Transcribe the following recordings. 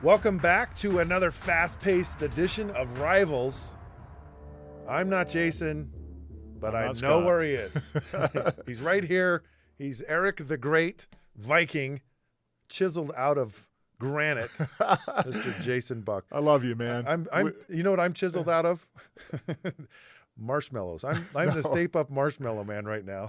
Welcome back to another fast-paced edition of Rivals. I'm not Jason, but I know Scott. where he is. He's right here. He's Eric the Great Viking, chiseled out of granite, Mr. Jason Buck. I love you, man. You know what I'm chiseled out of? Marshmallows. I'm the Stay Puft Marshmallow Man right now.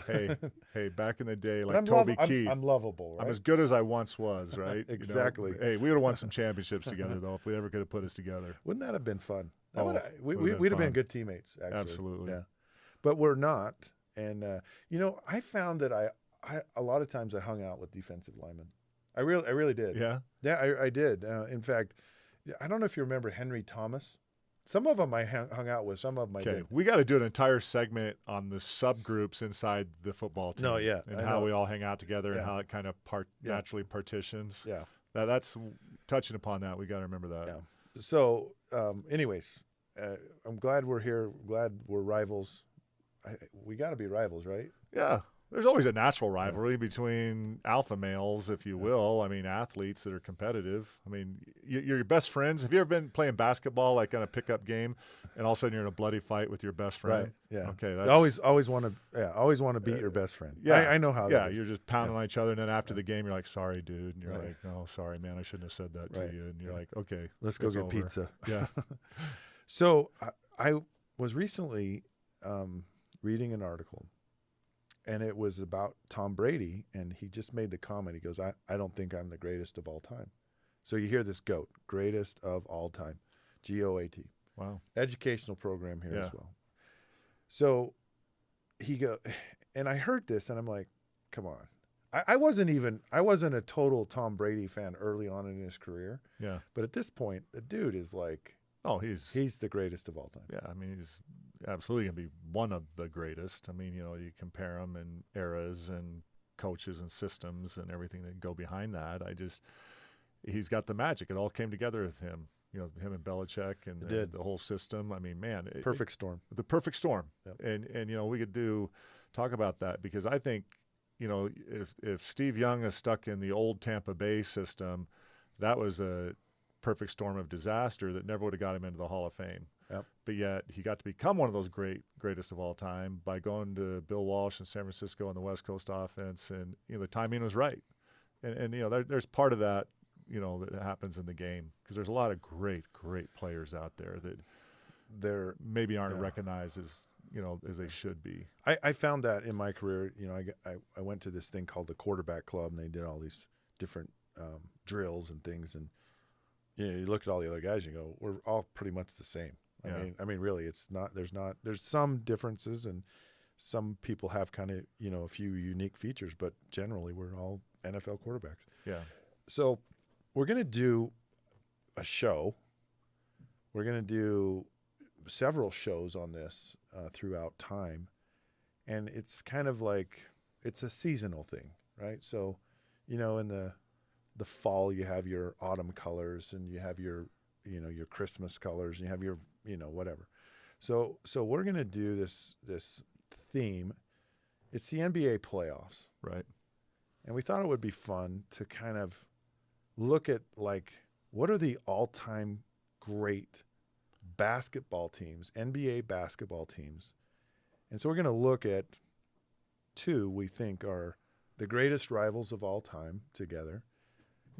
hey, back in the day, But like Toby Keith. I'm lovable, right? I'm as good as I once was, right? Exactly. You know? Hey, we would have won some championships together, though, if we ever could have put us together. Wouldn't that have been fun? We'd have been good teammates, actually. Absolutely. Yeah. But we're not. And, I found that I a lot of times I hung out with defensive linemen. I really did. Yeah? Yeah, I did. In fact, I don't know if you remember Henry Thomas. Some of them I hung out with. Some of them I did. We got to do an entire segment on the subgroups inside the football team. No, yeah. And how we all hang out together and how it kind of naturally partitions. Yeah. That's touching upon that. We got to remember that. Yeah. So, anyways, I'm glad we're here. Glad we're rivals. We got to be rivals, right? Yeah. There's always a natural rivalry between alpha males, if you will. I mean, athletes that are competitive. I mean, you're your best friends. Have you ever been playing basketball, like on a pickup game, and all of a sudden you're in a bloody fight with your best friend? Right. Yeah. Okay. That's, always want to beat your best friend. Yeah. I know how. Yeah. That is. You're just pounding on each other, and then after the game, you're like, "Sorry, dude," and you're like, "Oh, sorry, man. I shouldn't have said that to you." And you're like, "Okay, let's go get pizza." Yeah. So I was recently reading an article. And it was about Tom Brady, and he just made the comment. He goes, I don't think I'm the greatest of all time. So you hear this GOAT, greatest of all time, GOAT. Wow. Educational program here as well. So and I heard this, and I'm like, come on. I wasn't a total Tom Brady fan early on in his career. Yeah. But at this point, the dude is like, he's the greatest of all time. Yeah, I mean, he's absolutely going to be one of the greatest. I mean, you compare him in eras and coaches and systems and everything that go behind that. He's got the magic. It all came together with him. Him and Belichick and the whole system. I mean, man. Perfect storm. The perfect storm. Yep. And we could talk about that because I think, if Steve Young is stuck in the old Tampa Bay system, that was a perfect storm of disaster that never would have got him into the Hall of Fame. Yep. But yet he got to become one of those greatest of all time by going to Bill Walsh in San Francisco on the West Coast offense, and the timing was right. And there's part of that that happens in the game because there's a lot of great players out there that they're maybe aren't recognized as as they should be. I found that in my career. I went to this thing called the Quarterback Club, and they did all these different drills and things, and you look at all the other guys, and you go, we're all pretty much the same. I mean, really, it's not. There's some differences, and some people have kind of a few unique features, but generally, we're all NFL quarterbacks. Yeah. So, we're gonna do a show. We're gonna do several shows on this throughout time, and it's kind of like it's a seasonal thing, right? So, in the fall, you have your autumn colors, and you have your your Christmas colors, and you have your whatever. So we're gonna do this theme. It's the NBA playoffs, right? And we thought it would be fun to kind of look at like what are the all-time great basketball teams, NBA basketball teams, and so we're gonna look at two we think are the greatest rivals of all time together.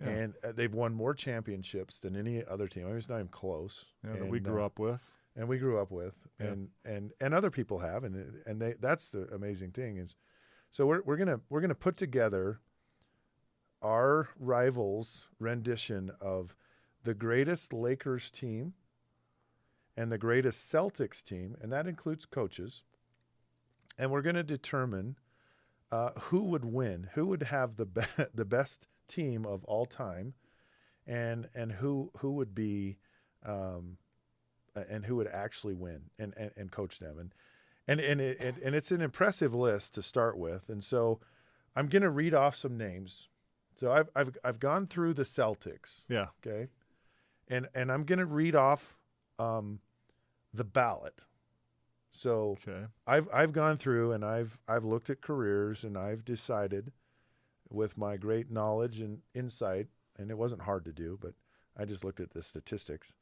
Yeah. And they've won more championships than any other team. I mean, it's not even close. Yeah, that we grew up with. And we grew up with, and other people have, and that's the amazing thing is, so we're gonna put together our rivals' rendition of the greatest Lakers team and the greatest Celtics team, and that includes coaches, and we're gonna determine who would win, who would have the best team of all time, and who would be and who would actually win and coach them, and it's an impressive list to start with, and so I'm going to read off some names. So I've gone through the Celtics. Yeah. Okay. And I'm going to read off the ballot. So I've gone through and I've looked at careers, and I've decided with my great knowledge and insight, and it wasn't hard to do, but I just looked at the statistics,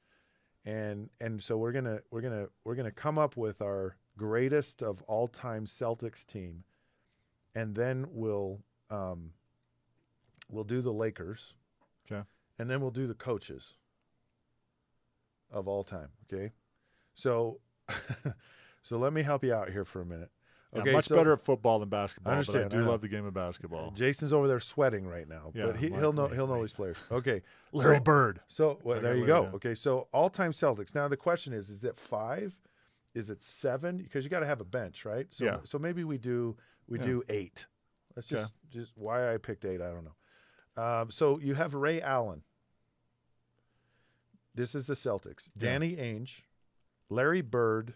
and so we're gonna come up with our greatest of all time Celtics team, and then we'll do the Lakers, Okay. and then we'll do the coaches of all time. Okay, so so let me help you out here for a minute. Yeah, Okay, much so better at football than basketball. I understand, But I I do know. love the game of basketball. Jason's over there sweating right now, Yeah, but he'll know his players. Okay, Larry so, Bird. So well, I there got you Larry go. down. Okay, so all-time Celtics. Now the question is it 5? Is it 7? Because you got to have a bench, right? So Yeah. so maybe we do 8. Let's just why I picked 8, I don't know. So you have Ray Allen. This is the Celtics. Yeah. Danny Ainge, Larry Bird,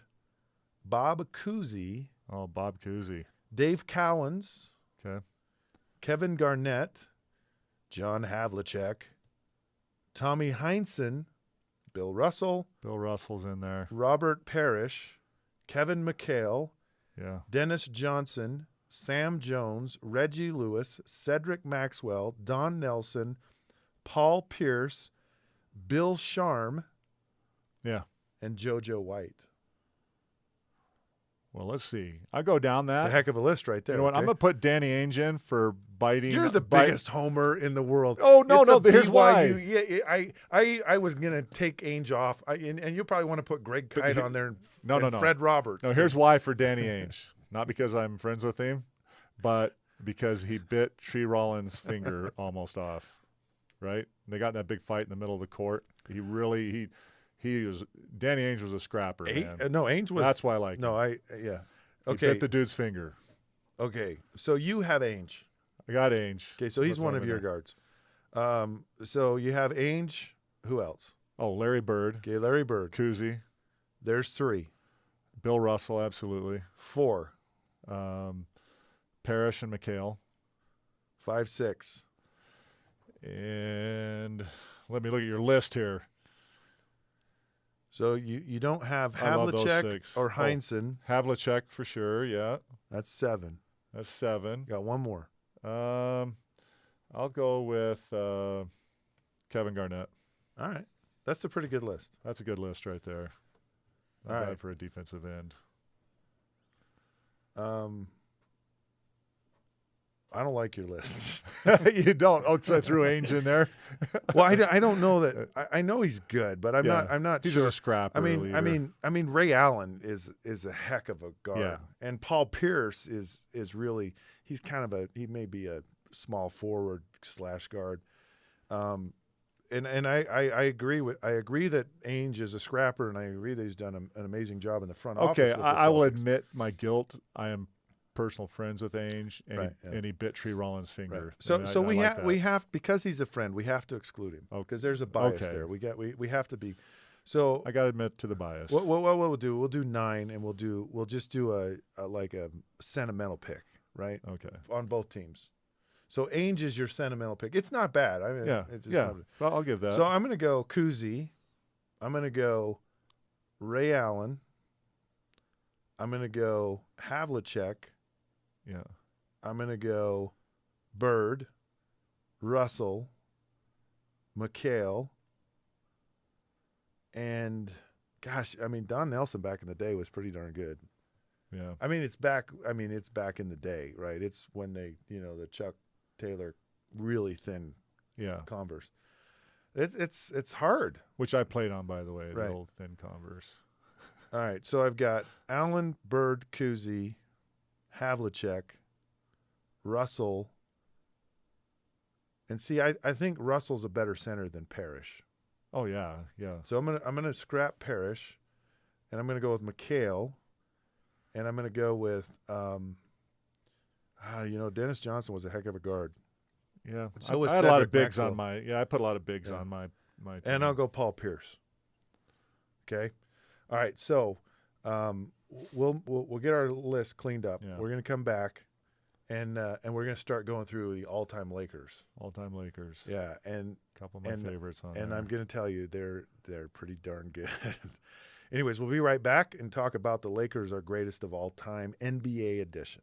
Bob Cousy, Oh, Bob Cousy. Dave Cowens, Okay. Kevin Garnett, John Havlicek, Tommy Heinsohn, Bill Russell, Bill Russell's in there. Robert Parrish, Kevin McHale, Yeah. Dennis Johnson, Sam Jones, Reggie Lewis, Cedric Maxwell, Don Nelson, Paul Pierce, Bill Sharm, Yeah. and JoJo White. Well, let's see. I go down that. It's a heck of a list right there. You know what? okay? I'm going to put Danny Ainge in for biting. You're the biggest homer in the world. Oh, no, It's no. a Here's why. Yeah, I was gonna take Ainge off, and you probably want to put Greg Kite on there. And, No, and no. Fred Roberts. No, here's why for Danny Ainge. Not because I'm friends with him, but because he bit Tree Rollins' finger almost off. Right? They got in that big fight in the middle of the court. He was Danny Ainge was a scrapper, man. No, Ainge was. That's why I like him. yeah. He Okay. bit the dude's finger. Okay. So you have Ainge. I got Ainge. Okay. So he's That's one why of I'm your in there. guards. So you have Ainge. Who else? Oh, Larry Bird, Okay. Larry Bird. Cousy, There's 3. Bill Russell, absolutely. 4, Parrish and McHale. 5, 6. And let me look at your list here. So you don't have I love those Havlicek 6. or Oh. Heinsohn. Havlicek for sure, yeah. That's 7. That's 7. Got one more. I'll go with Kevin Garnett. All right. That's a pretty good list. That's a good list right there. Not All bad right. for a defensive end. I don't like your list. You don't. Oh, so I threw Ainge in there. Well, I don't know that. I know he's good, but I'm Yeah. not He's sure. just a scrapper. I mean, Ray Allen is a heck of a guard, Yeah. and Paul Pierce is really he's kind of he may be a small forward / guard. And I agree that Ainge is a scrapper, and I agree that he's done an amazing job in the front office. Okay, with the I will Celtics. admit my guilt. I am personal friends with Ainge, and, Right, he, yeah. and he bit Tree Rollins' finger. Right. So I we like have that. we have because he's a friend, we have to exclude him because there's a bias Okay. there. We have to be. So I got to admit to the bias. what we'll do? We'll do 9, and we'll just do a sentimental pick, right? Okay. On both teams. So Ainge is your sentimental pick. It's not bad. I mean, Yeah. it's Yeah. not- Well, I'll give that. So I'm going to go Cousy. I'm going to go Ray Allen. I'm going to go Havlicek. yeah. I'm going to go Bird, Russell, McHale, and gosh, I mean, Don Nelson back in the day was pretty darn good. Yeah. I mean, it's back in the day, right? It's when they, the Chuck Taylor really thin Yeah. Converse. It's hard. Which I played on, by the way, Right. the old thin Converse. All right, so I've got Allen, Bird, Cousy, Havlicek, Russell, and see, I think Russell's a better center than Parrish. Oh, yeah. Yeah. So I'm gonna scrap Parrish, and I'm gonna go with McHale, and I'm gonna go with Dennis Johnson was a heck of a guard, Yeah. So was I had a lot of Cedric bigs on Maxwell. my – yeah, I put a lot of bigs Yeah. on my team. and I'll go Paul Pierce. Okay, all right. So we'll get our list cleaned up. Yeah. We're gonna come back, and we're gonna start going through the all-time Lakers. All-time Lakers. Yeah, and A couple of my favorites on and there. I'm gonna tell you they're pretty darn good. Anyways, we'll be right back and talk about the Lakers, our greatest of all time, NBA edition.